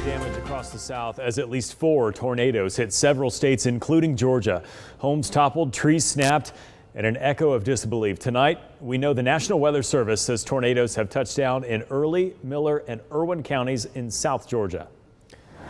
Damage across the South as at least 4 tornadoes hit several states, including Georgia. Homes toppled, trees snapped, and an echo of disbelief. Tonight, we know the National Weather Service says tornadoes have touched down in Early, Miller, and Irwin counties in South Georgia.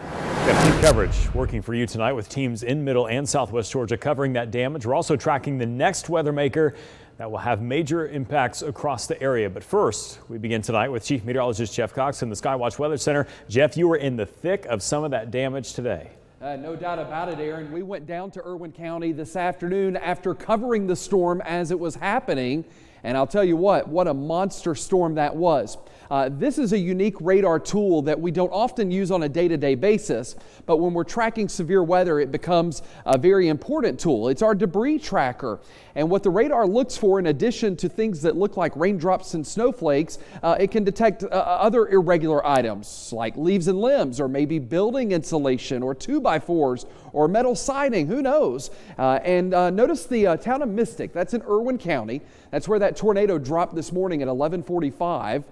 We have team coverage working for you tonight with teams in Middle and Southwest Georgia covering that damage. We're also tracking the next weather maker that will have major impacts across the area. But first, we begin tonight with Chief Meteorologist Jeff Cox in the Skywatch Weather Center. Jeff, you were in the thick of some of that damage today. No doubt about it, Aaron. We went down to Irwin County this afternoon after covering the storm as it was happening. And I'll tell you what a monster storm that was. This is a unique radar tool that we don't often use on a day-to-day basis, but when we're tracking severe weather, it becomes a very important tool. It's our debris tracker. And what the radar looks for, in addition to things that look like raindrops and snowflakes, it can detect other irregular items like leaves and limbs, or maybe building insulation, or 2x4s, or metal siding, who knows? Notice the town of Mystic, that's in Irwin County. That's where that tornado dropped this morning at 11:45.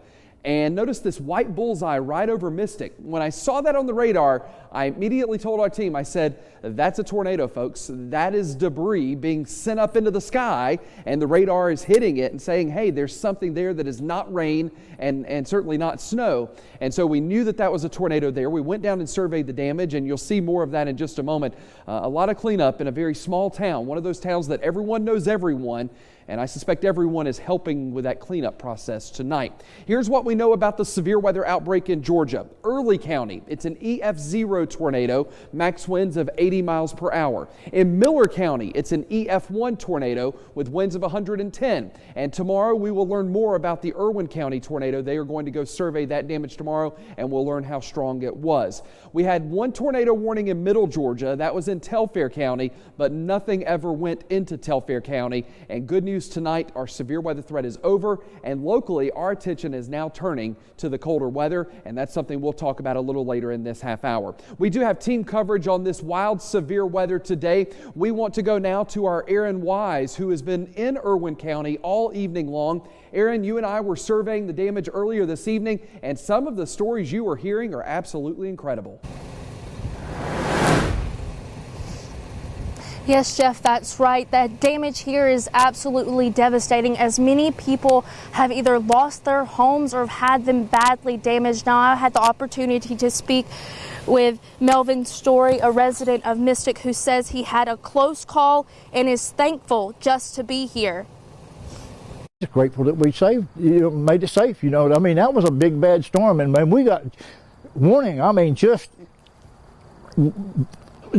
And notice this white bullseye right over Mystic. When I saw that on the radar, I immediately told our team, I said, that's a tornado, folks. That is debris being sent up into the sky, and the radar is hitting it and saying, hey, there's something there that is not rain and certainly not snow. And so we knew that that was a tornado there. We went down and surveyed the damage, and you'll see more of that in just a moment. A lot of cleanup in a very small town, one of those towns that everyone knows everyone. And I suspect everyone is helping with that cleanup process tonight. Here's what we know about the severe weather outbreak in Georgia. Early County, it's an EF0 tornado, max winds of 80 miles per hour. In Miller County, it's an EF1 tornado with winds of 110. And tomorrow we will learn more about the Irwin County tornado. They are going to go survey that damage tomorrow, and we'll learn how strong it was. We had one tornado warning in Middle Georgia. That was in Telfair County, but nothing ever went into Telfair County. And good news tonight, our severe weather threat is over, and locally our attention is now turning to the colder weather, and that's something we'll talk about a little later in this half hour. We do have team coverage on this wild severe weather today. We want to go now to our Aaron Wise, who has been in Irwin County all evening long. Aaron, you and I were surveying the damage earlier this evening, and some of the stories you were hearing are absolutely incredible. Yes, Jeff, that's right. That damage here is absolutely devastating, as many people have either lost their homes or have had them badly damaged. Now, I had the opportunity to speak with Melvin Story, a resident of Mystic, who says he had a close call and is thankful just to be here. Just grateful that we saved, made it safe. I mean, that was a big bad storm, and when we got warning, I mean, just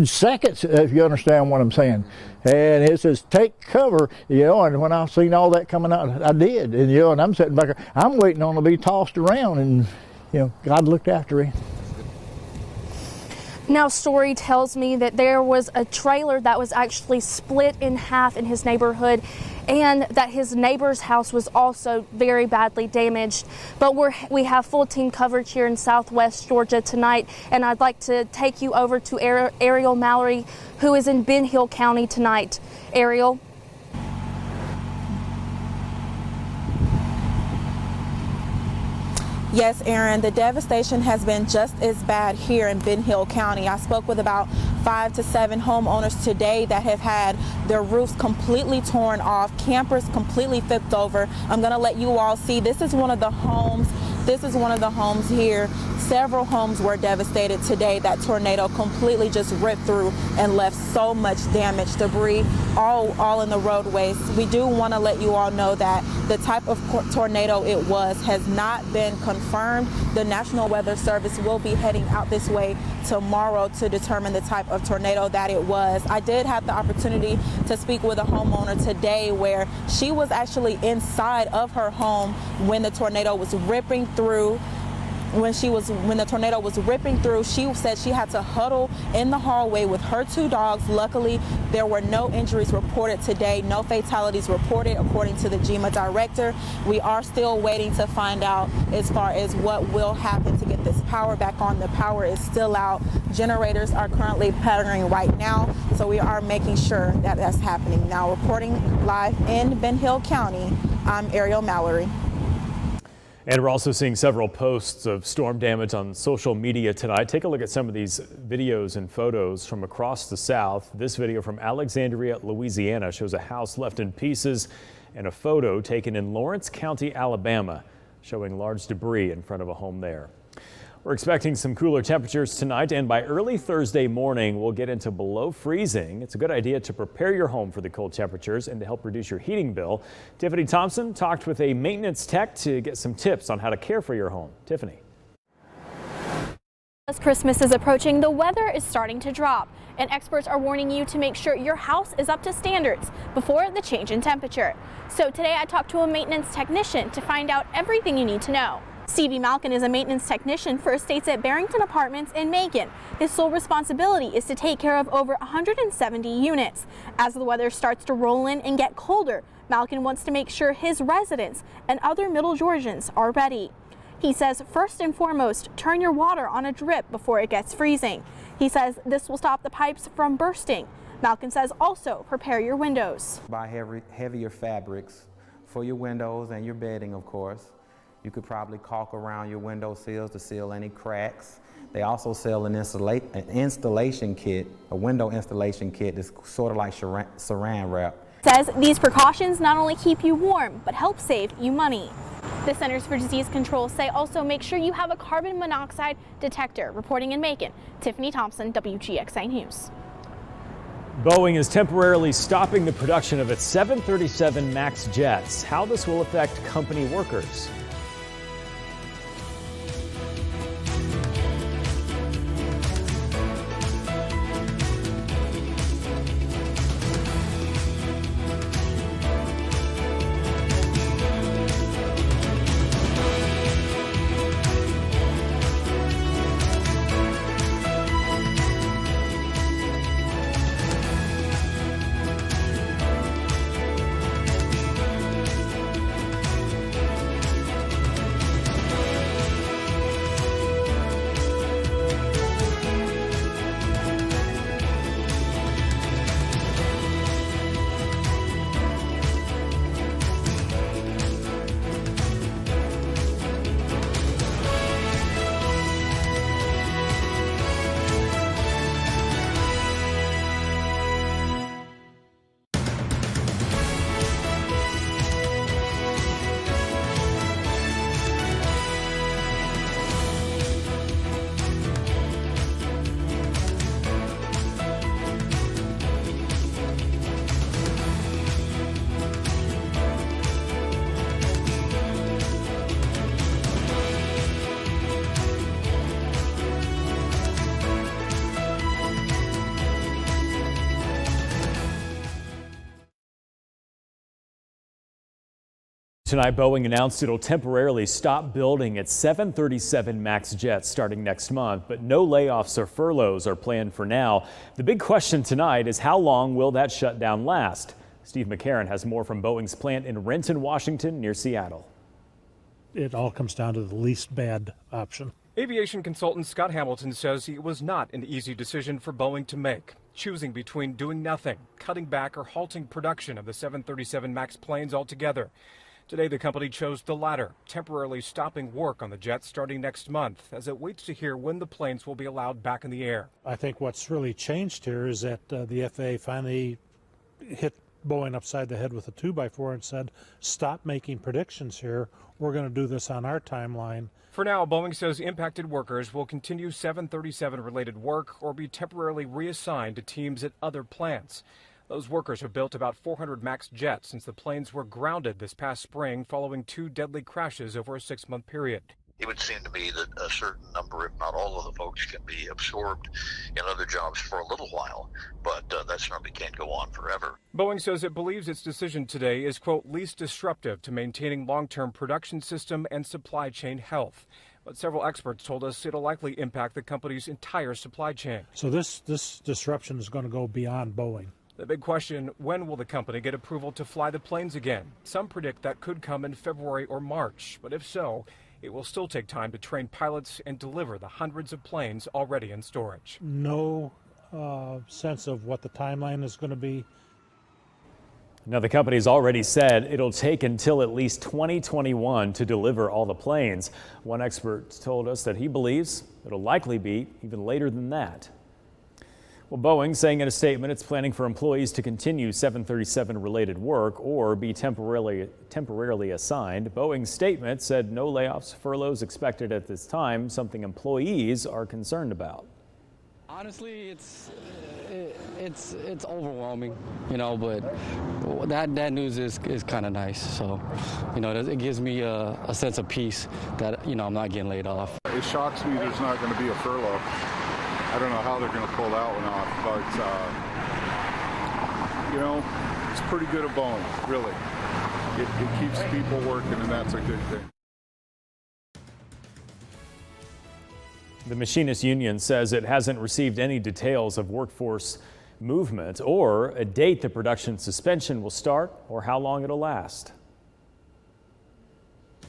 seconds, if you understand what I'm saying. And it says take cover, and when I seen all that coming out, I did. And I'm sitting back there, I'm waiting on to be tossed around, and God looked after him. Now, Story tells me that there was a trailer that was actually split in half in his neighborhood, and that his neighbor's house was also very badly damaged. But we have full team coverage here in Southwest Georgia tonight, and I'd like to take you over to Ariel Mallory, who is in Ben Hill County tonight. Ariel. Yes, Aaron, the devastation has been just as bad here in Ben Hill County. I spoke with about 5 to 7 homeowners today that have had their roofs completely torn off, campers completely flipped over. I'm going to let you all see. This is one of the homes. This is one of the homes here. Several homes were devastated today. That tornado completely just ripped through and left so much damage, debris, all in the roadways. We do want to let you all know that the type of tornado it was has not been confirmed. The National Weather Service will be heading out this way tomorrow to determine the type of tornado that it was. I did have the opportunity to speak with a homeowner today where she was actually inside of her home when the tornado was ripping through. When the tornado was ripping through, she said she had to huddle in the hallway with her 2 dogs. Luckily, there were no injuries reported today, no fatalities reported, according to the Wgxa director. We are still waiting to find out as far as what will happen to get this power back on. The power is still out. Generators are currently powering right now, so we are making sure that that's happening. Now, reporting live in Ben Hill County, I'm Ariel Mallory. And we're also seeing several posts of storm damage on social media tonight. Take a look at some of these videos and photos from across the South. This video from Alexandria, Louisiana shows a house left in pieces and a photo taken in Lawrence County, Alabama, showing large debris in front of a home there. We're expecting some cooler temperatures tonight, and by early Thursday morning, we'll get into below freezing. It's a good idea to prepare your home for the cold temperatures and to help reduce your heating bill. Tiffany Thompson talked with a maintenance tech to get some tips on how to care for your home. Tiffany. As Christmas is approaching, the weather is starting to drop, and experts are warning you to make sure your house is up to standards before the change in temperature. So today I talked to a maintenance technician to find out everything you need to know. Stevie Malkin is a maintenance technician for Estates at Barrington Apartments in Macon. His sole responsibility is to take care of over 170 units. As the weather starts to roll in and get colder, Malkin wants to make sure his residents and other Middle Georgians are ready. He says first and foremost, turn your water on a drip before it gets freezing. He says this will stop the pipes from bursting. Malkin says also prepare your windows. Buy heavier fabrics for your windows and your bedding, of course. You could probably caulk around your window sills to seal any cracks. They also sell an installation kit, a window installation kit that's sort of like saran wrap. Says these precautions not only keep you warm, but help save you money. The Centers for Disease Control say also make sure you have a carbon monoxide detector. Reporting in Macon, Tiffany Thompson, Wgxa News. Boeing is temporarily stopping the production of its 737 MAX jets. How this will affect company workers. Tonight, Boeing announced it'll temporarily stop building its 737 MAX jets starting next month, but no layoffs or furloughs are planned for now. The big question tonight is how long will that shutdown last? Steve McCarron has more from Boeing's plant in Renton, Washington, near Seattle. It all comes down to the least bad option. Aviation consultant Scott Hamilton says it was not an easy decision for Boeing to make, choosing between doing nothing, cutting back, or halting production of the 737 MAX planes altogether. Today, the company chose the latter, temporarily stopping work on the jets starting next month as it waits to hear when the planes will be allowed back in the air. I think what's really changed here is that the FAA finally hit Boeing upside the head with a 2x4 and said, stop making predictions here. We're going to do this on our timeline. For now, Boeing says impacted workers will continue 737-related work or be temporarily reassigned to teams at other plants. Those workers have built about 400 MAX jets since the planes were grounded this past spring following 2 deadly crashes over a 6-month period. It would seem to me that a certain number, if not all of the folks, can be absorbed in other jobs for a little while, but that certainly can't go on forever. Boeing says it believes its decision today is, quote, least disruptive to maintaining long-term production system and supply chain health. But several experts told us it'll likely impact the company's entire supply chain. So this disruption is going to go beyond Boeing. The big question, when will the company get approval to fly the planes again? Some predict that could come in February or March, but if so, it will still take time to train pilots and deliver the hundreds of planes already in storage. No sense of what the timeline is going to be. Now, the company's already said it'll take until at least 2021 to deliver all the planes. One expert told us that he believes it'll likely be even later than that. Well, Boeing saying in a statement it's planning for employees to continue 737-related work or be temporarily assigned. Boeing's statement said no layoffs, furloughs expected at this time, something employees are concerned about. Honestly, it's overwhelming, but that news is kind of nice. So, it gives me a sense of peace that, I'm not getting laid off. It shocks me there's not going to be a furlough. I don't know how they're going to pull that one off, but, it's pretty good of Boeing, really. It keeps people working, and that's a good thing. The Machinists Union says it hasn't received any details of workforce movement or a date the production suspension will start or how long it'll last. The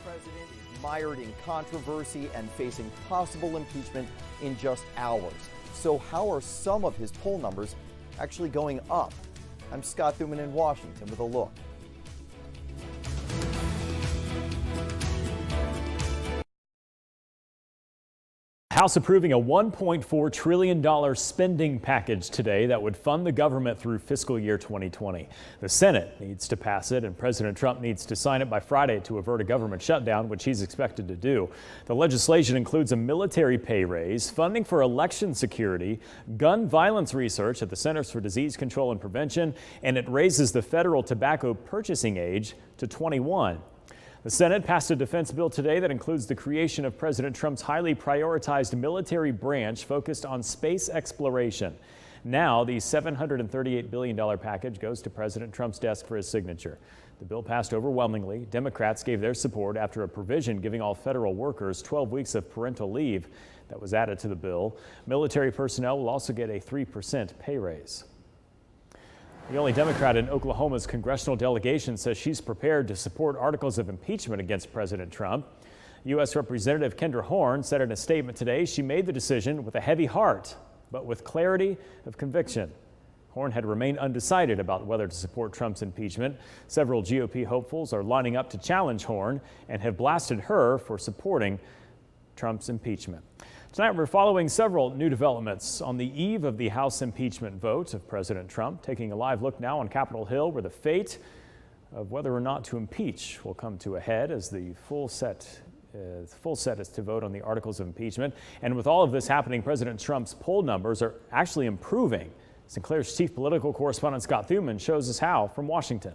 president is mired in controversy and facing possible impeachment in just hours. So how are some of his poll numbers actually going up? I'm Scott Thuman in Washington with a look. House approving a $1.4 trillion spending package today that would fund the government through fiscal year 2020. The Senate needs to pass it, and President Trump needs to sign it by Friday to avert a government shutdown, which he's expected to do. The legislation includes a military pay raise, funding for election security, gun violence research at the Centers for Disease Control and Prevention, and it raises the federal tobacco purchasing age to 21. The Senate passed a defense bill today that includes the creation of President Trump's highly prioritized military branch focused on space exploration. Now, the $738 billion package goes to President Trump's desk for his signature. The bill passed overwhelmingly. Democrats gave their support after a provision giving all federal workers 12 weeks of parental leave that was added to the bill. Military personnel will also get a 3% pay raise. The only Democrat in Oklahoma's congressional delegation says she's prepared to support articles of impeachment against President Trump. U.S. Representative Kendra Horn said in a statement today she made the decision with a heavy heart, but with clarity of conviction. Horn had remained undecided about whether to support Trump's impeachment. Several GOP hopefuls are lining up to challenge Horn and have blasted her for supporting Trump's impeachment. Tonight, we're following several new developments on the eve of the House impeachment vote of President Trump. Taking a live look now on Capitol Hill, where the fate of whether or not to impeach will come to a head as the full set is to vote on the articles of impeachment. And with all of this happening, President Trump's poll numbers are actually improving. Sinclair's chief political correspondent Scott Thuman shows us how from Washington.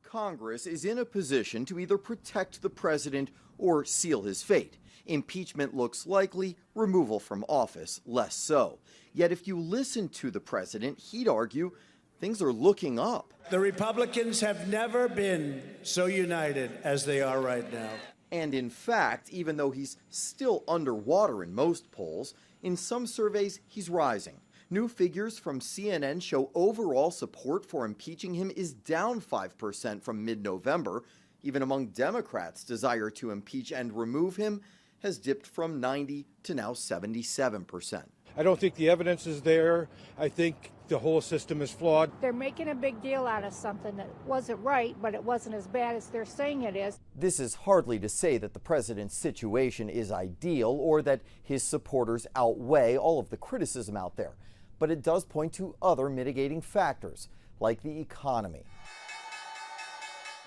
Congress is in a position to either protect the president or seal his fate. Impeachment looks likely, removal from office less so. Yet if you listen to the president, he'd argue things are looking up. The Republicans have never been so united as they are right now. And in fact, even though he's still underwater in most polls, in some surveys he's rising. New figures from CNN show overall support for impeaching him is down 5% from mid-November. Even among Democrats, desire to impeach and remove him has dipped from 90 to now 77%. I don't think the evidence is there. I think the whole system is flawed. They're making a big deal out of something that wasn't right, but it wasn't as bad as they're saying it is. This is hardly to say that the president's situation is ideal or that his supporters outweigh all of the criticism out there. But it does point to other mitigating factors, like the economy.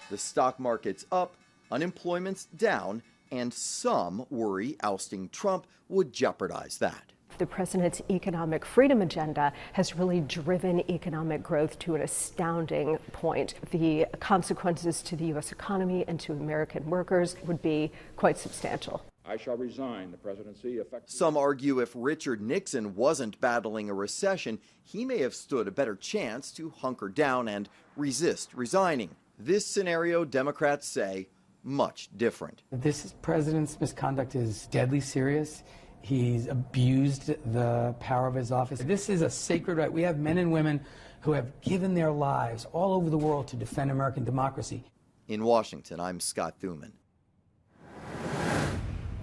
The stock market's up, unemployment's down, and some worry ousting Trump would jeopardize that. The president's economic freedom agenda has really driven economic growth to an astounding point. The consequences to the U.S. economy and to American workers would be quite substantial. I shall resign the presidency effective. Some argue if Richard Nixon wasn't battling a recession, he may have stood a better chance to hunker down and resist resigning. This scenario, Democrats say, much different. This president's misconduct is deadly serious. He's abused the power of his office. This is a sacred right. We have men and women who have given their lives all over the world to defend American democracy. In Washington, I'm Scott Thuman.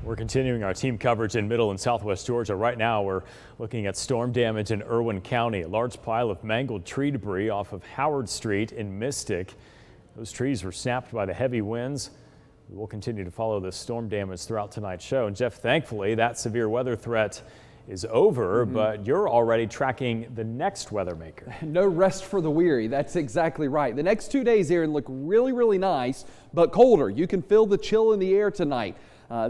We're continuing our team coverage in middle and southwest Georgia. Right now, we're looking at storm damage in Irwin County. A large pile of mangled tree debris off of Howard Street in Mystic. Those trees were snapped by the heavy winds. We will continue to follow this storm damage throughout tonight's show. And Jeff, thankfully, that severe weather threat is over, but you're already tracking the next weather maker. No rest for the weary. That's exactly right. The next 2 days, Aaron, look really, really nice, but colder. You can feel the chill in the air tonight.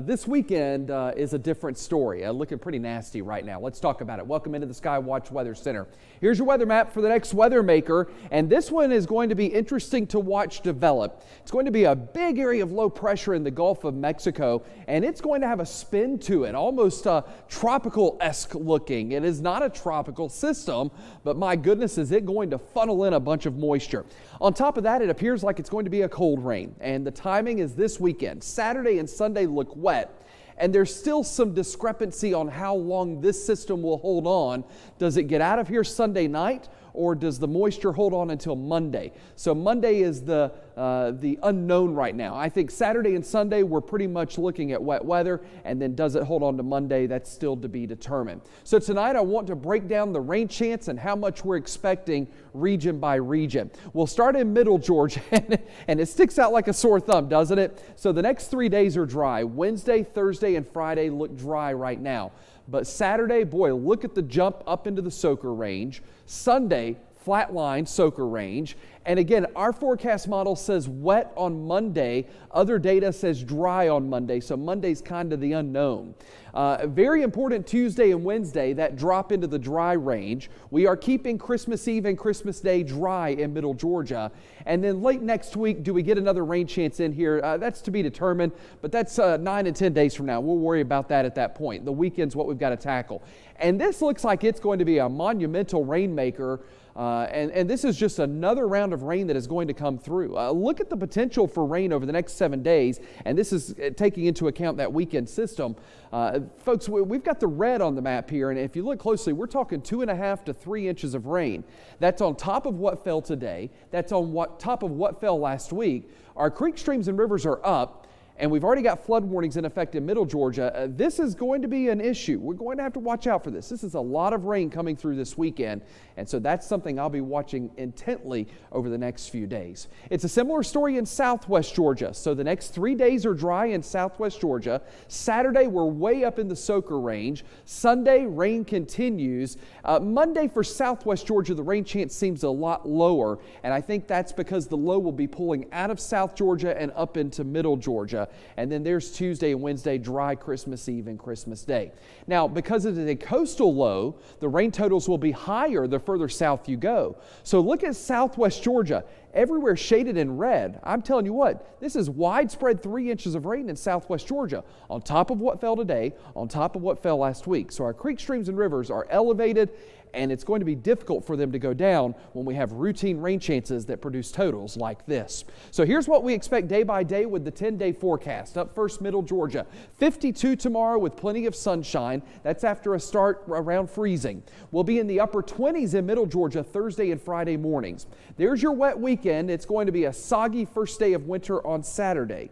This weekend is a different story. Looking pretty nasty right now. Let's talk about it. Welcome into the Skywatch Weather Center. Here's your weather map for the next weather maker, and this one is going to be interesting to watch develop. It's going to be a big area of low pressure in the Gulf of Mexico, and it's going to have a spin to it, almost tropical-esque looking. It is not a tropical system, but my goodness, is it going to funnel in a bunch of moisture. On top of that, it appears like it's going to be a cold rain, and the timing is this weekend. Saturday and Sunday look wet, and there's still some discrepancy on how long this system will hold on. Does it get out of here Sunday night, or does the moisture hold on until Monday? So Monday is the unknown right now. I think Saturday and Sunday we're pretty much looking at wet weather, and then does it hold on to Monday? That's still to be determined. So tonight I want to break down the rain chance and how much we're expecting region by region. We'll start in middle Georgia, and it sticks out like a sore thumb, doesn't it? So the next 3 days are dry. Wednesday, Thursday, and Friday look dry right now. But Saturday, boy, look at the jump up into the soaker range. Sunday, flatline soaker range. And again, our forecast model says wet on Monday. Other data says dry on Monday. So Monday's kind of the unknown. Very important Tuesday and Wednesday, that drop into the dry range. We are keeping Christmas Eve and Christmas Day dry in middle Georgia. And then late next week, do we get another rain chance in here? That's to be determined, but that's 9 and 10 days from now. We'll worry about that at that point. The weekend's what we've got to tackle. And this looks like it's going to be a monumental rainmaker. And this is just another round of rain that is going to come through. Look at the potential for rain over the next 7 days, and this is taking into account that weekend system. Folks, we've got the red on the map here, and if you look closely, we're talking 2.5 to 3 inches of rain. That's on top of what fell today. That's on top of what fell last week. Our creek, streams, and rivers are up. And we've already got flood warnings in effect in middle Georgia. This is going to be an issue. We're going to have to watch out for this. This is a lot of rain coming through this weekend. And so that's something I'll be watching intently over the next few days. It's a similar story in southwest Georgia. So the next 3 days are dry in southwest Georgia. Saturday, we're way up in the soaker range. Sunday, rain continues. Monday for southwest Georgia, the rain chance seems a lot lower. And I think that's because the low will be pulling out of south Georgia and up into middle Georgia. And then there's Tuesday and Wednesday, dry Christmas Eve and Christmas Day. Now, because it is a coastal low, the rain totals will be higher the further south you go. So look at southwest Georgia. Everywhere shaded in red. I'm telling you what, this is widespread 3 inches of rain in southwest Georgia, on top of what fell today, on top of what fell last week. So our creeks, streams, and rivers are elevated, and it's going to be difficult for them to go down when we have routine rain chances that produce totals like this. So here's what we expect day by day with the 10-day forecast. Up first, middle Georgia. 52 tomorrow with plenty of sunshine. That's after a start around freezing. We'll be in the upper 20s in middle Georgia Thursday and Friday mornings. There's your wet weekend. It's going to be a soggy first day of winter on Saturday.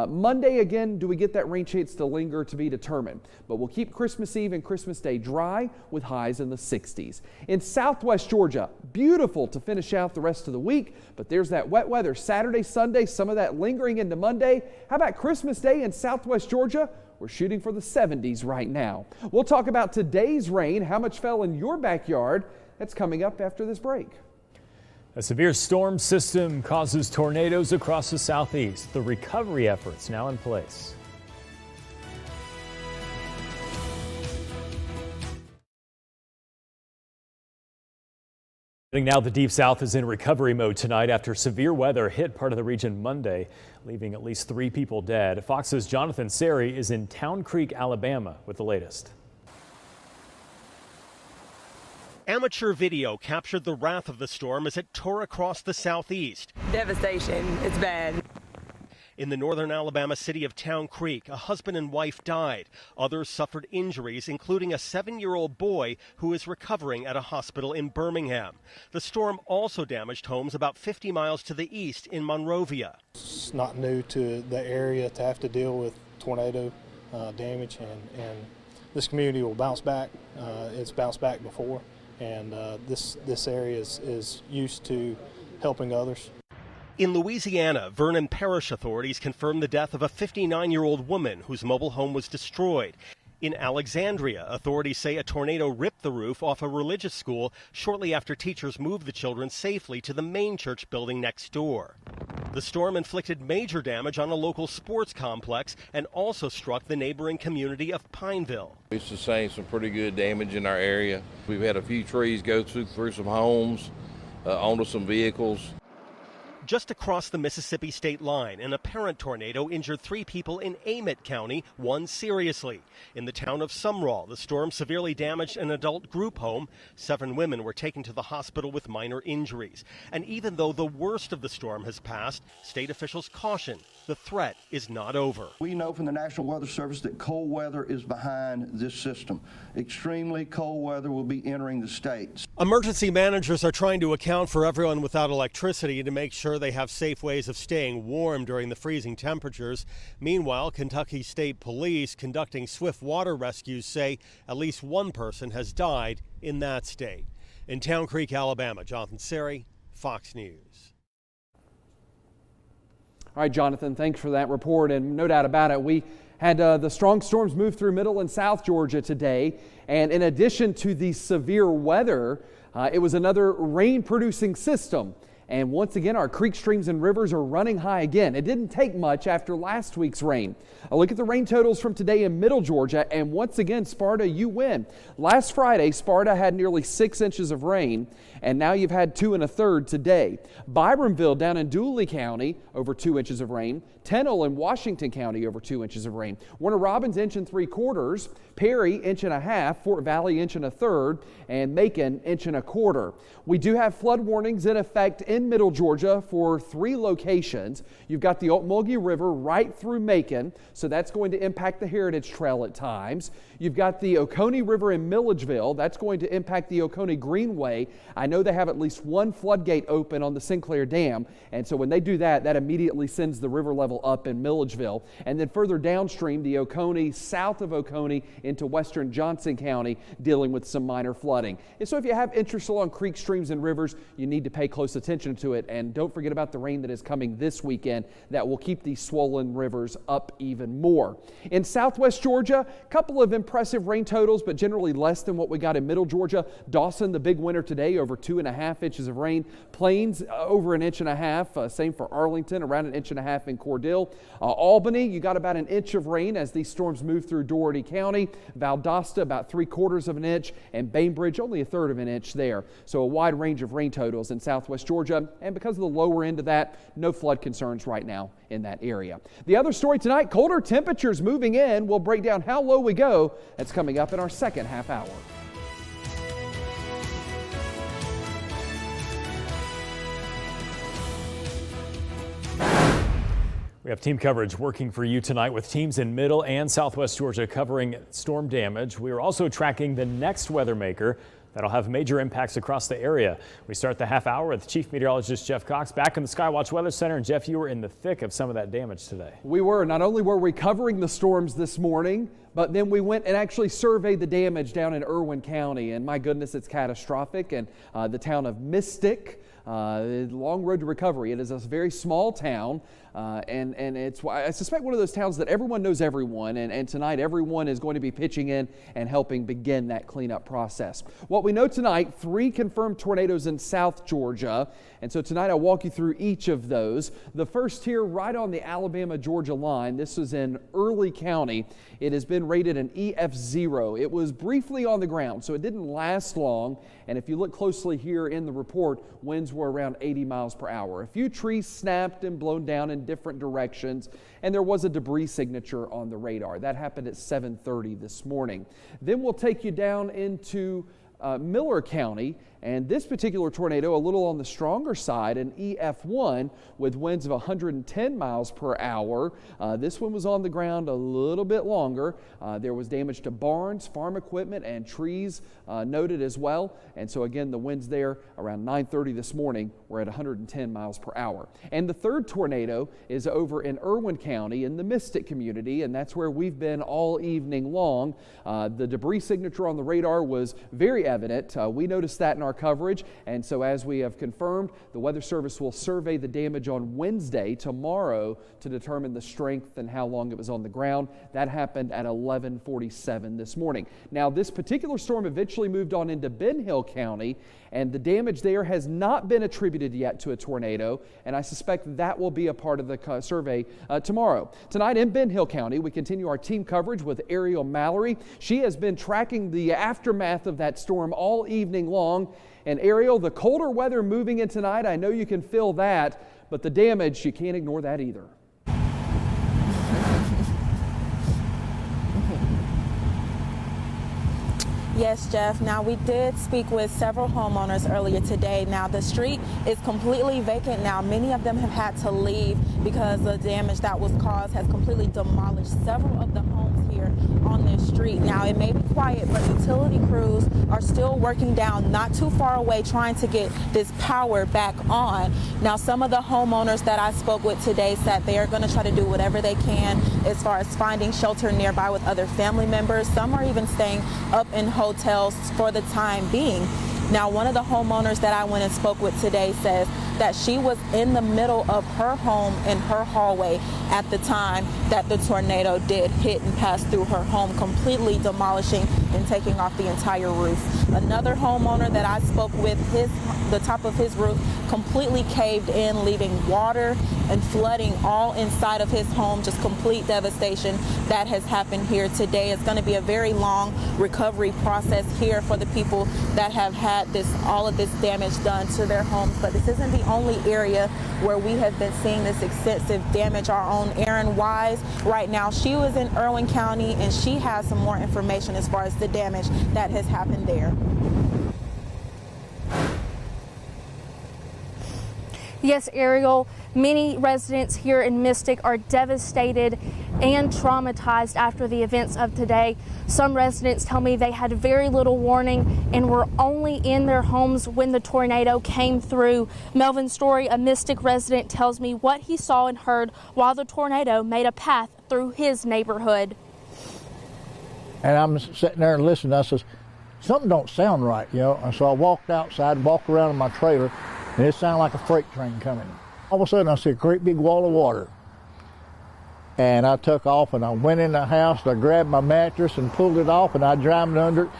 Monday, again, do we get that rain chance to linger, to be determined. But we'll keep Christmas Eve and Christmas Day dry with highs in the 60s. In southwest Georgia, beautiful to finish out the rest of the week, but there's that wet weather Saturday, Sunday, some of that lingering into Monday. How about Christmas Day in southwest Georgia? We're shooting for the 70s right now. We'll talk about today's rain, how much fell in your backyard. That's coming up after this break. A severe storm system causes tornadoes across the southeast. The recovery efforts now in place. Now the Deep South is in recovery mode tonight after severe weather hit part of the region Monday, leaving at least 3 people dead. Fox's Jonathan Seri is in Town Creek, Alabama with the latest. Amateur video captured the wrath of the storm as it tore across the southeast. Devastation. It's bad. In the northern Alabama city of Town Creek, a husband and wife died. Others suffered injuries, including a 7-year-old boy who is recovering at a hospital in Birmingham. The storm also damaged homes about 50 miles to the east in Monrovia. It's not new to the area to have to deal with tornado damage, and this community will bounce back. It's bounced back before, and this area is used to helping others. In Louisiana, Vernon Parish authorities confirmed the death of a 59-year-old woman whose mobile home was destroyed. In Alexandria, authorities say a tornado ripped the roof off a religious school shortly after teachers moved the children safely to the main church building next door. The storm inflicted major damage on a local sports complex and also struck the neighboring community of Pineville. We sustained some pretty good damage in our area. We've had a few trees go through some homes, onto some vehicles. Just across the Mississippi state line, an apparent tornado injured 3 people in Amite County, 1 seriously. In the town of Sumrall, the storm severely damaged an adult group home. 7 women were taken to the hospital with minor injuries. And even though the worst of the storm has passed, state officials caution the threat is not over. We know from the National Weather Service that cold weather is behind this system. Extremely cold weather will be entering the states. Emergency managers are trying to account for everyone without electricity to make sure they have safe ways of staying warm during the freezing temperatures. Meanwhile, Kentucky State Police conducting swift water rescues say at least 1 person has died in that state. In Town Creek, Alabama, Jonathan Seri, Fox News. All right, Jonathan, thanks for that report, and no doubt about it, we had the strong storms move through middle and south Georgia today, and in addition to the severe weather, it was another rain-producing system. And once again, our creeks, streams, and rivers are running high again. It didn't take much after last week's rain. A look at the rain totals from today in middle Georgia, and once again, Sparta, you win. Last Friday, Sparta had nearly 6 inches of rain, and now you've had 2 1/3 today. Byronville down in Dooley County, over 2 inches of rain. Tennille in Washington County, over 2 inches of rain. Warner Robins, 1.75 inches. Perry, 1.5 inches. Fort Valley, 1.25 inches. And Macon, 1.25 inches. We do have flood warnings in effect in middle Georgia for 3 locations. You've got the Ocmulgee River right through Macon, so that's going to impact the Heritage Trail at times. You've got the Oconee River in Milledgeville. That's going to impact the Oconee Greenway. I know they have at least 1 floodgate open on the Sinclair Dam, and so when they do that, that immediately sends the river level up in Milledgeville. And then further downstream, the Oconee, south of Oconee into western Johnson County, dealing with some minor flooding. And so if you have interest along creeks, streams, and rivers, you need to pay close attention to it. And don't forget about the rain that is coming this weekend that will keep these swollen rivers up even more. In southwest Georgia, a couple of impressive rain totals, but generally less than what we got in middle Georgia. Dawson, the big winner today, over 2.5 inches of rain. Plains, over 1.5 inches. Same for Arlington, around 1.5 inches in Cordell. Albany, you got about 1 inch of rain as these storms move through Dougherty County. Valdosta, about 3/4 of an inch. And Bainbridge, only 1/3 of an inch there. So a wide range of rain totals in southwest Georgia. And because of the lower end of that, no flood concerns right now in that area. The other story tonight, colder temperatures moving in. We'll break down how low we go. That's coming up in our second half hour. We have team coverage working for you tonight with teams in middle and southwest Georgia covering storm damage. We are also tracking the next weather maker that'll have major impacts across the area. We start the half hour with Chief Meteorologist Jeff Cox back in the Skywatch Weather Center. And Jeff, you were in the thick of some of that damage today. We were. Not only were we covering the storms this morning, but then we went and actually surveyed the damage down in Irwin County. And my goodness, it's catastrophic. And the town of Mystic, long road to recovery. It is a very small town, and it's, I suspect, one of those towns that everyone knows everyone, and tonight everyone is going to be pitching in and helping begin that cleanup process. What we know tonight, 3 confirmed tornadoes in South Georgia, and so tonight I'll walk you through each of those. The first here right on the Alabama-Georgia line. This is in Early County. It has been rated an EF0. It was briefly on the ground, so it didn't last long, and if you look closely here in the report, winds were around 80 miles per hour. A few trees snapped and blown down in different directions, and there was a debris signature on the radar. That happened at 7:30 this morning. Then we'll take you down into Miller County, And this particular tornado, a little on the stronger side, an EF1 with winds of 110 miles per hour. This one was on the ground a little bit longer. There was damage to barns, farm equipment, and trees noted as well. And so again, the winds there around 9:30 this morning were at 110 miles per hour. And the third tornado is over in Irwin County in the Mystic community, and that's where we've been all evening long. The debris signature on the radar was very evident. We noticed that in our coverage, and so as we have confirmed, the Weather Service will survey the damage on Wednesday, tomorrow, to determine the strength and how long it was on the ground. That happened at 11:47 this morning. Now, this particular storm eventually moved on into Ben Hill County, and the damage there has not been attributed yet to a tornado, and I suspect that will be a part of the survey tomorrow. Tonight in Ben Hill County, we continue our team coverage with Ariel Mallory. She has been tracking the aftermath of that storm all evening long. And Ariel, the colder weather moving in tonight, I know you can feel that, but the damage, you can't ignore that either. Yes, Jeff. Now, we did speak with several homeowners earlier today. Now, the street is completely vacant now. Many of them have had to leave because the damage that was caused has completely demolished several of the homes here on this street. Now, it may be quiet, but utility crews are still working down not too far away trying to get this power back on. Now, some of the homeowners that I spoke with today said they are going to try to do whatever they can as far as finding shelter nearby with other family members. Some are even staying up in hotels for the time being. Now, one of the homeowners that I went and spoke with today says that she was in the middle of her home in her hallway at the time that the tornado did hit and pass through her home, completely demolishing and taking off the entire roof. Another homeowner that I spoke with, the top of his roof completely caved in, leaving water and flooding all inside of his home. Just complete devastation that has happened here today. It's going to be a very long recovery process here for the people that have had all of this damage done to their homes. But this isn't the only area where we have been seeing this extensive damage. Our own Erin Wise, right now, she was in Irwin County, and she has some more information as far as the damage that has happened there. Yes, Ariel, many residents here in Mystic are devastated and traumatized after the events of today. Some residents tell me they had very little warning and were only in their homes when the tornado came through. Melvin Story, a Mystic resident, tells me what he saw and heard while the tornado made a path through his neighborhood. And I'm sitting there and listening. I says, something don't sound right, you know. And so I walked outside and walked around in my trailer, and it sounded like a freight train coming. All of a sudden, I see a great big wall of water. And I took off, and I went in the house, and I grabbed my mattress and pulled it off, and I drowned under it.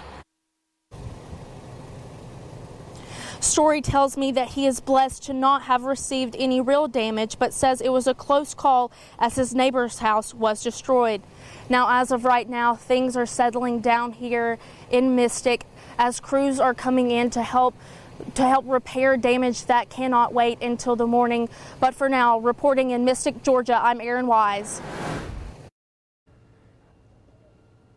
Story tells me that he is blessed to not have received any real damage, but says it was a close call as his neighbor's house was destroyed. Now, as of right now, things are settling down here in Mystic as crews are coming in to help repair damage that cannot wait until the morning. But for now, reporting in Mystic, Georgia, I'm Erin Wise.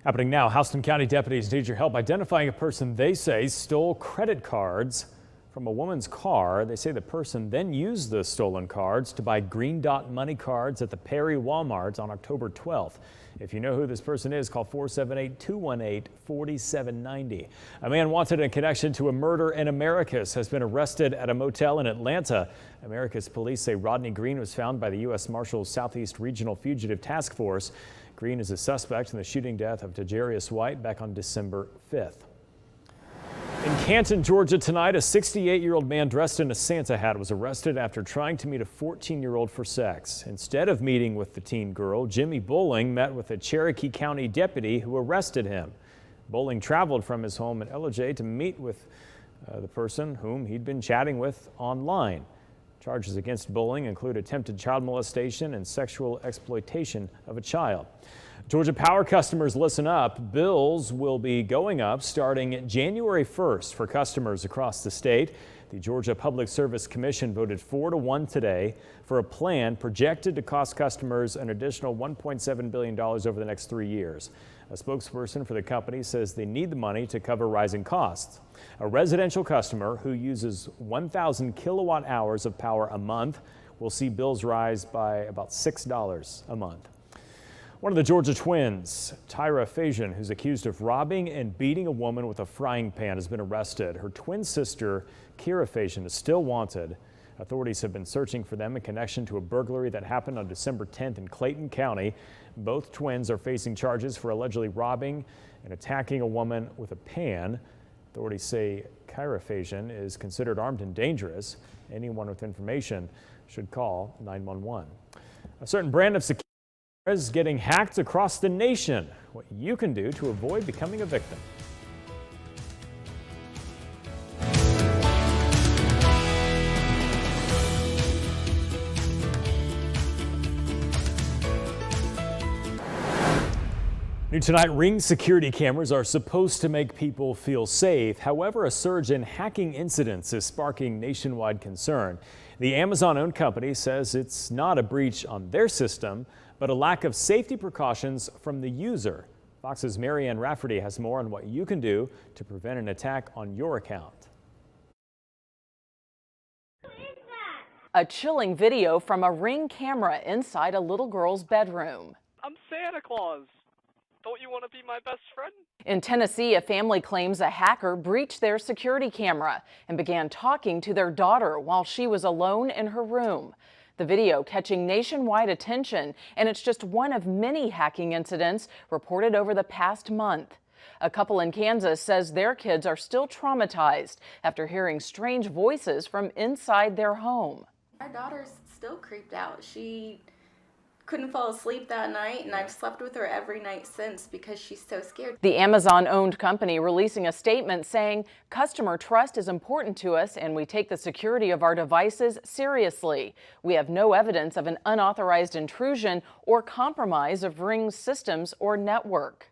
Happening now, Houston County deputies need your help identifying a person they say stole credit cards from a woman's car. They say the person then used the stolen cards to buy Green Dot money cards at the Perry Walmart on October 12th. If you know who this person is, call 478-218-4790. A man wanted in connection to a murder in Americus has been arrested at a motel in Atlanta. Americus police say Rodney Green was found by the U.S. Marshals Southeast Regional Fugitive Task Force. Green is a suspect in the shooting death of Tajarius White back on December 5th. In Canton, Georgia tonight, a 68-year-old man dressed in a Santa hat was arrested after trying to meet a 14-year-old for sex. Instead of meeting with the teen girl, Jimmy Bowling met with a Cherokee County deputy who arrested him. Bowling traveled from his home in LJ to meet with the person whom he'd been chatting with online. Charges against Bowling include attempted child molestation and sexual exploitation of a child. Georgia Power customers, listen up. Bills will be going up starting January 1st for customers across the state. The Georgia Public Service Commission voted 4-1 today for a plan projected to cost customers an additional $1.7 billion over the next 3 years. A spokesperson for the company says they need the money to cover rising costs. A residential customer who uses 1,000 kilowatt hours of power a month will see bills rise by about $6 a month. One of the Georgia twins, Tyra Fajan, who's accused of robbing and beating a woman with a frying pan, has been arrested. Her twin sister, Kira Fajan, is still wanted. Authorities have been searching for them in connection to a burglary that happened on December 10th in Clayton County. Both twins are facing charges for allegedly robbing and attacking a woman with a pan. Authorities say Kira Fajan is considered armed and dangerous. Anyone with information should call 911. A certain brand of security is getting hacked across the nation. What you can do to avoid becoming a victim. New tonight, Ring security cameras are supposed to make people feel safe. However, a surge in hacking incidents is sparking nationwide concern. The Amazon-owned company says it's not a breach on their system, but a lack of safety precautions from the user. Fox's Marianne Rafferty has more on what you can do to prevent an attack on your account. A chilling video from a Ring camera inside a little girl's bedroom. I'm Santa Claus. Don't you want to be my best friend? In Tennessee, a family claims a hacker breached their security camera and began talking to their daughter while she was alone in her room. The video catching nationwide attention, and it's just one of many hacking incidents reported over the past month. A couple in Kansas says their kids are still traumatized after hearing strange voices from inside their home. Our daughter's still creeped out. She couldn't fall asleep that night, and I've slept with her every night since because she's so scared. The Amazon-owned company releasing a statement saying customer trust is important to us and we take the security of our devices seriously. We have no evidence of an unauthorized intrusion or compromise of Ring's systems or network.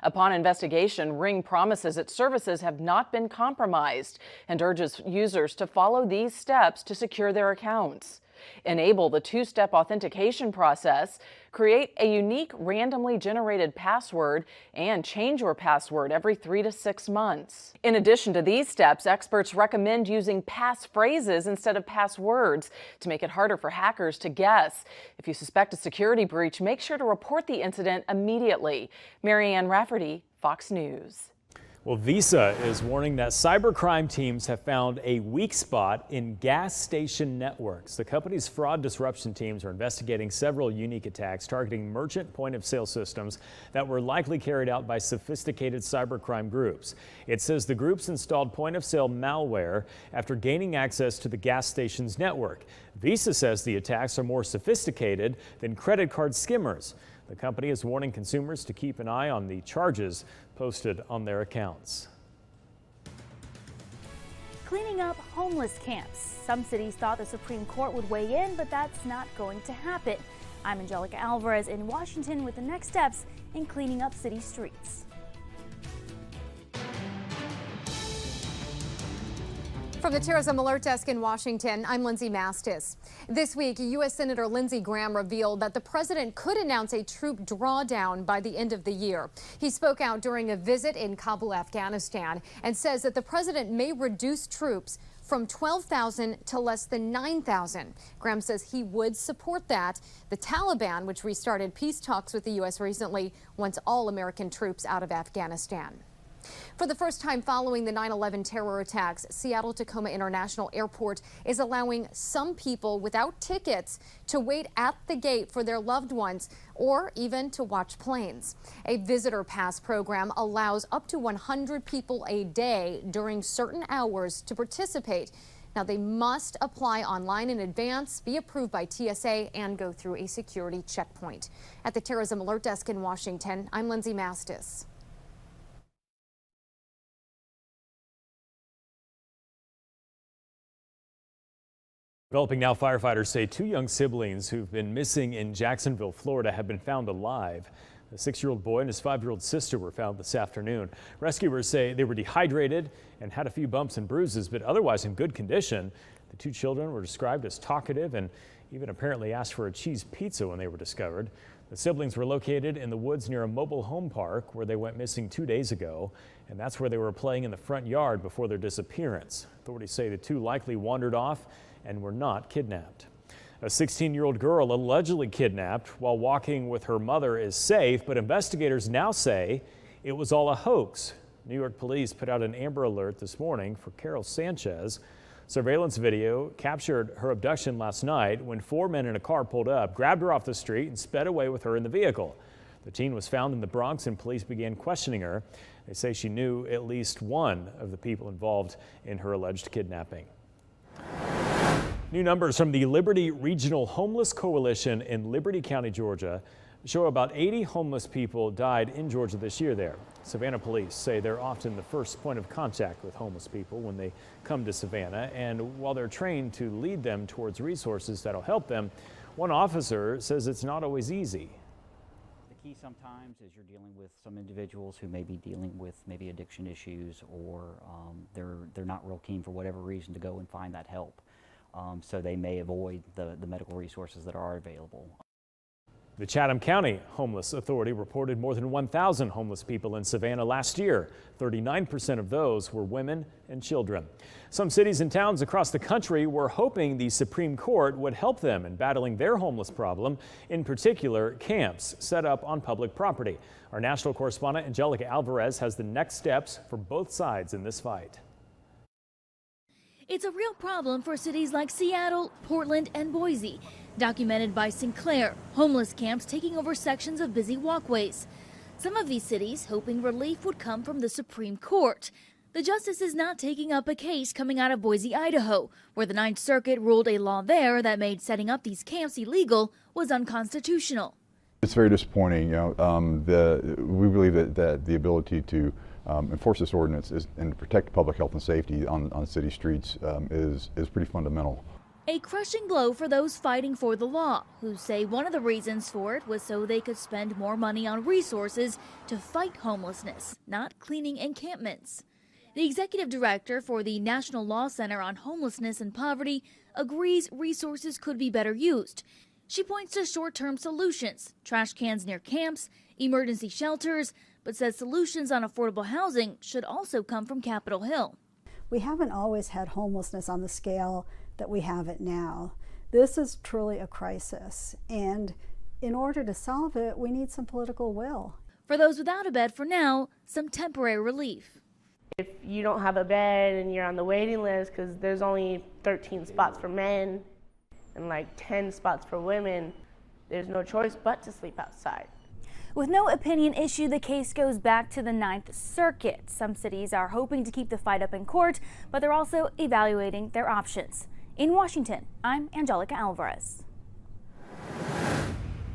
Upon investigation, Ring promises its services have not been compromised and urges users to follow these steps to secure their accounts. Enable the two-step authentication process, create a unique randomly generated password, and change your password every 3 to 6 months. In addition to these steps, experts recommend using passphrases instead of passwords to make it harder for hackers to guess. If you suspect a security breach, make sure to report the incident immediately. Marianne Rafferty, Fox News. Well, Wgxa is warning that cybercrime teams have found a weak spot in gas station networks. The company's fraud disruption teams are investigating several unique attacks targeting merchant point-of-sale systems that were likely carried out by sophisticated cybercrime groups. It says the groups installed point-of-sale malware after gaining access to the gas station's network. Wgxa says the attacks are more sophisticated than credit card skimmers. The company is warning consumers to keep an eye on the charges posted on their accounts. Cleaning up homeless camps. Some cities thought the Supreme Court would weigh in, but that's not going to happen. I'm Angelica Alvarez in Washington with the next steps in cleaning up city streets. From the Terrorism Alert Desk in Washington, I'm Lindsay Mastis. This week, U.S. Senator Lindsey Graham revealed that the president could announce a troop drawdown by the end of the year. He spoke out during a visit in Kabul, Afghanistan, and says that the president may reduce troops from 12,000 to less than 9,000. Graham says he would support that. The Taliban, which restarted peace talks with the U.S. recently, wants all American troops out of Afghanistan. For the first time following the 9/11 terror attacks, Seattle-Tacoma International Airport is allowing some people without tickets to wait at the gate for their loved ones or even to watch planes. A visitor pass program allows up to 100 people a day during certain hours to participate. Now, they must apply online in advance, be approved by TSA, and go through a security checkpoint. At the Terrorism Alert Desk in Washington, I'm Lindsay Mastis. Developing now, firefighters say 2 young siblings who've been missing in Jacksonville, Florida have been found alive. A 6-year-old boy and his 5-year-old sister were found this afternoon. Rescuers say they were dehydrated and had a few bumps and bruises, but otherwise in good condition. The 2 children were described as talkative and even apparently asked for a cheese pizza when they were discovered. The siblings were located in the woods near a mobile home park where they went missing 2 days ago, and that's where they were playing in the front yard before their disappearance. Authorities say the 2 likely wandered off and were not kidnapped. A 16-year-old girl allegedly kidnapped while walking with her mother is safe, but investigators now say it was all a hoax. New York police put out an Amber Alert this morning for Carol Sanchez. Surveillance video captured her abduction last night when 4 men in a car pulled up, grabbed her off the street, and sped away with her in the vehicle. The teen was found in the Bronx and police began questioning her. They say she knew at least one of the people involved in her alleged kidnapping. New numbers from the Liberty Regional Homeless Coalition in Liberty County, Georgia, show about 80 homeless people died in Georgia this year there. Savannah police say they're often the first point of contact with homeless people when they come to Savannah, and while they're trained to lead them towards resources that'll help them, one officer says it's not always easy. The key sometimes is you're dealing with some individuals who may be dealing with maybe addiction issues, or they're not real keen for whatever reason to go and find that help. So they may avoid the medical resources that are available. The Chatham County Homeless Authority reported more than 1,000 homeless people in Savannah last year. 39% of those were women and children. Some cities and towns across the country were hoping the Supreme Court would help them in battling their homeless problem, in particular camps set up on public property. Our national correspondent Angelica Alvarez has the next steps for both sides in this fight. It's a real problem for cities like Seattle, Portland, and Boise. Documented by Sinclair, homeless camps taking over sections of busy walkways. Some of these cities hoping relief would come from the Supreme Court. The justice is not taking up a case coming out of Boise, Idaho, where the Ninth Circuit ruled a law there that made setting up these camps illegal was unconstitutional. It's very disappointing. We believe that the ability to enforce this ordinance and to protect public health and safety on city streets is pretty fundamental. A crushing blow for those fighting for the law, who say one of the reasons for it was so they could spend more money on resources to fight homelessness, not cleaning encampments. The executive director for the National Law Center on Homelessness and Poverty agrees resources could be better used. She points to short-term solutions, trash cans near camps, emergency shelters, but says solutions on affordable housing should also come from Capitol Hill. We haven't always had homelessness on the scale that we have it now. This is truly a crisis, and in order to solve it, we need some political will. For those without a bed for now, some temporary relief. If you don't have a bed and you're on the waiting list because there's only 13 spots for men and like 10 spots for women, there's no choice but to sleep outside. With no opinion issue, the case goes back to the Ninth Circuit. Some cities are hoping to keep the fight up in court, but they're also evaluating their options. In Washington, I'm Angelica Alvarez.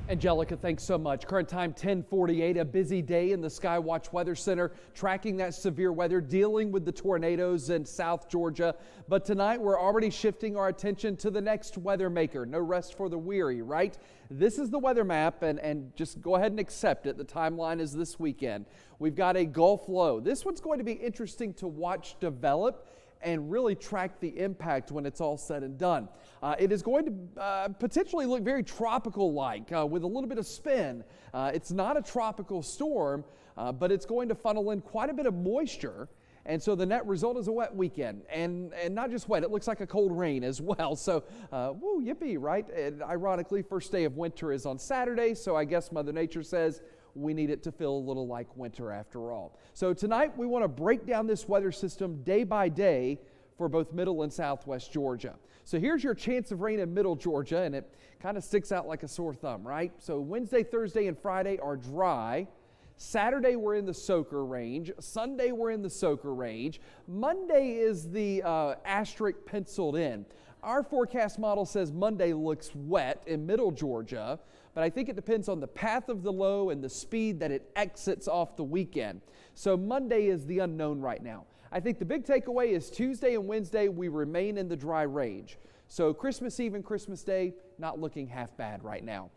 Angelica, thanks so much. Current time 10:48, a busy day in the Skywatch Weather Center, tracking that severe weather, dealing with the tornadoes in South Georgia. But tonight we're already shifting our attention to the next weather maker. No rest for the weary, right? This is the weather map, and just go ahead and accept it. The timeline is this weekend. We've got a Gulf low. This one's going to be interesting to watch develop and really track the impact when it's all said and done. It is going to potentially look very tropical-like with a little bit of spin. It's not a tropical storm, but it's going to funnel in quite a bit of moisture. And so the net result is a wet weekend, and not just wet, it looks like a cold rain as well. So, woo, yippee, right? And ironically, first day of winter is on Saturday, so I guess Mother Nature says we need it to feel a little like winter after all. So tonight we want to break down this weather system day by day for both middle and southwest Georgia. So here's your chance of rain in middle Georgia, and it kind of sticks out like a sore thumb, right? So Wednesday, Thursday, and Friday are dry. Saturday, we're in the soaker range. Sunday, we're in the soaker range. Monday is the asterisk penciled in. Our forecast model says Monday looks wet in middle Georgia, but I think it depends on the path of the low and the speed that it exits off the weekend. So Monday is the unknown right now. I think the big takeaway is Tuesday and Wednesday, we remain in the dry range. So Christmas Eve and Christmas Day, not looking half bad right now.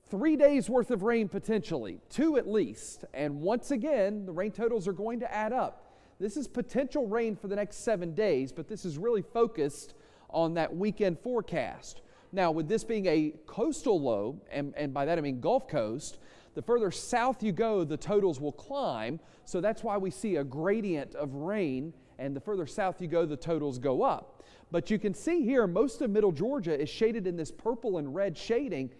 3 days worth of rain potentially, 2 at least. And once again, the rain totals are going to add up. This is potential rain for the next 7 days, but this is really focused on that weekend forecast. Now, with this being a coastal low, and by that I mean Gulf Coast, the further south you go, the totals will climb. So that's why we see a gradient of rain, and the further south you go, the totals go up. But you can see here, most of middle Georgia is shaded in this purple and red shading.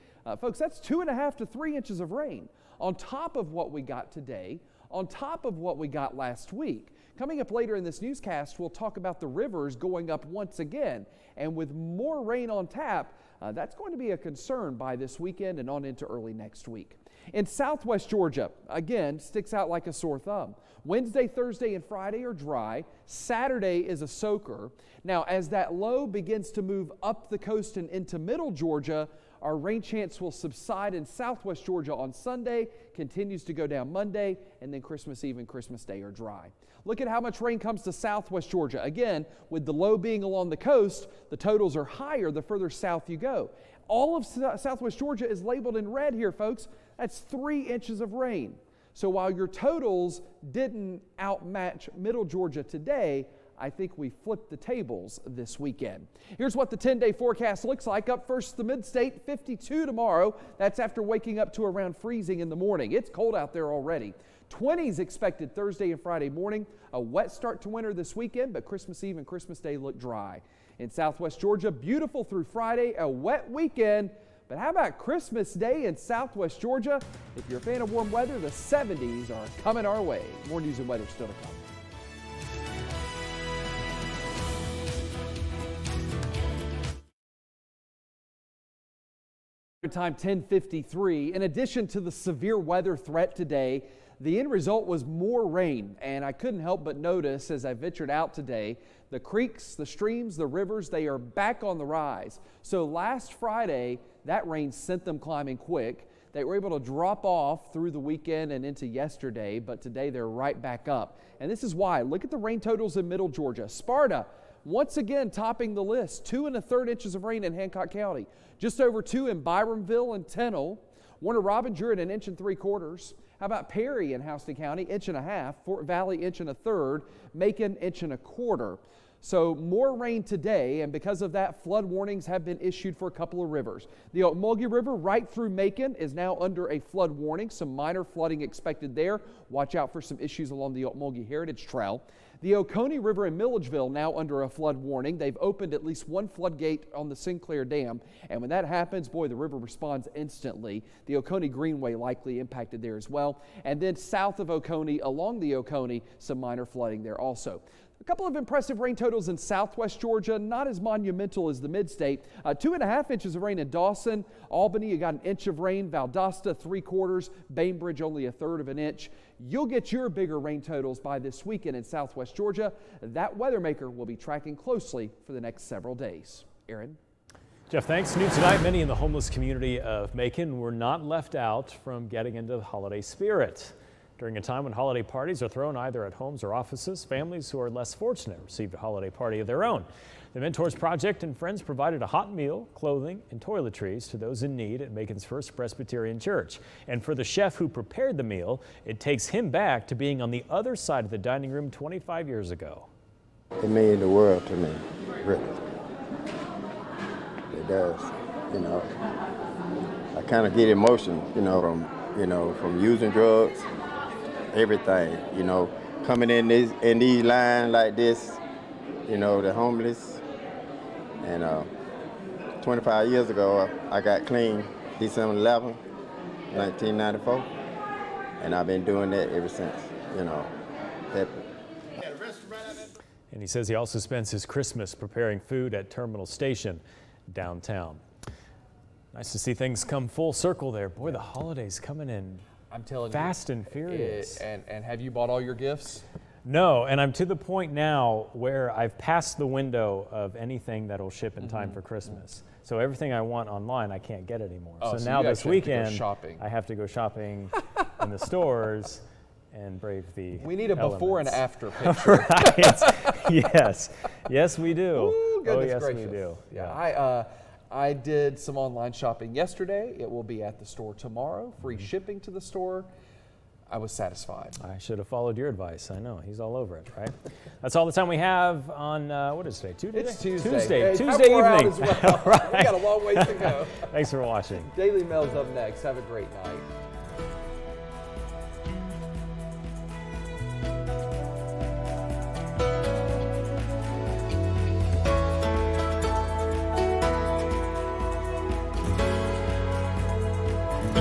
Folks, that's 2.5 to 3 inches of rain on top of what we got today, on top of what we got last week. Coming up later in this newscast, we'll talk about the rivers going up once again. And with more rain on tap, that's going to be a concern by this weekend and on into early next week. In southwest Georgia, again, sticks out like a sore thumb. Wednesday, Thursday, and Friday are dry. Saturday is a soaker. Now, as that low begins to move up the coast and into middle Georgia, our rain chance will subside in southwest Georgia on Sunday, continues to go down Monday, and then Christmas Eve and Christmas Day are dry. Look at how much rain comes to southwest Georgia. Again, with the low being along the coast, the totals are higher the further south you go. All of southwest Georgia is labeled in red here, folks. That's 3 inches of rain. So while your totals didn't outmatch middle Georgia today, I think we flipped the tables this weekend. Here's what the 10-day forecast looks like. Up first, the mid-state, 52 tomorrow. That's after waking up to around freezing in the morning. It's cold out there already. 20s expected Thursday and Friday morning. A wet start to winter this weekend, but Christmas Eve and Christmas Day look dry. In southwest Georgia, beautiful through Friday, a wet weekend. But how about Christmas Day in southwest Georgia? If you're a fan of warm weather, the 70s are coming our way. More news and weather still to come. Time 10:53. In addition to the severe weather threat today, the end result was more rain, and I couldn't help but notice as I ventured out today, the creeks, the streams, the rivers, they are back on the rise. So last Friday, that rain sent them climbing quick. They were able to drop off through the weekend and into yesterday, but today they're right back up. And this is why. Look at the rain totals in middle Georgia. Sparta, once again topping the list, 2 1/3 inches of rain in Hancock County. Just over 2 in Byramville and Tennell. Warner Robbinger at 1 3/4 inches. How about Perry in Houston County, 1.5 inches. Fort Valley, 1 1/3 inches. Macon, 1.25 inches. So more rain today, and because of that, flood warnings have been issued for a couple of rivers. The Ocmulgee River right through Macon is now under a flood warning. Some minor flooding expected there. Watch out for some issues along the Ocmulgee Heritage Trail. The Oconee River in Milledgeville now under a flood warning. They've opened at least one floodgate on the Sinclair Dam, and when that happens, boy, the river responds instantly. The Oconee Greenway likely impacted there as well. And then south of Oconee, along the Oconee, some minor flooding there also. A couple of impressive rain totals in southwest Georgia, not as monumental as the mid-state. 2.5 inches of rain in Dawson. Albany, you got 1 inch of rain. Valdosta, 3/4. Bainbridge, only 1/3 of an inch. You'll get your bigger rain totals by this weekend in southwest Georgia. That weather maker will be tracking closely for the next several days. Aaron? Jeff, thanks. New tonight, many in the homeless community of Macon were not left out from getting into the holiday spirit. During a time when holiday parties are thrown either at homes or offices, families who are less fortunate received a holiday party of their own. The Mentors Project and friends provided a hot meal, clothing, and toiletries to those in need at Macon's First Presbyterian Church. And for the chef who prepared the meal, it takes him back to being on the other side of the dining room 25 years ago. It means the world to me, really. It does, you know. I kind of get emotional, from using drugs. Everything, coming in these lines like this, the homeless. And 25 years ago, I got clean, December 11, 1994, and I've been doing that ever since, happy. And he says he also spends his Christmas preparing food at Terminal Station downtown. Nice to see things come full circle there. Boy, the holidays coming in. I'm telling fast and furious. And have you bought all your gifts? No, and I'm to the point now where I've passed the window of anything that'll ship in time for Christmas. So everything I want online, I can't get anymore. Oh, so now this weekend, I have to go shopping in the stores and brave the We need a elements. before and after picture. Right. Yes, we do. Ooh, goodness yes, gracious. we do. Yeah. I did some online shopping yesterday. It will be at the store tomorrow. Free Mm-hmm. shipping to the store. I was satisfied. I should have followed your advice. I know, he's all over it, right? That's all the time we have on, what is today? Tuesday? It's Tuesday. Hey, Tuesday we're out evening. as well. Right. We got a long ways to go. Thanks for watching. Daily Mail's up next. Have a great night.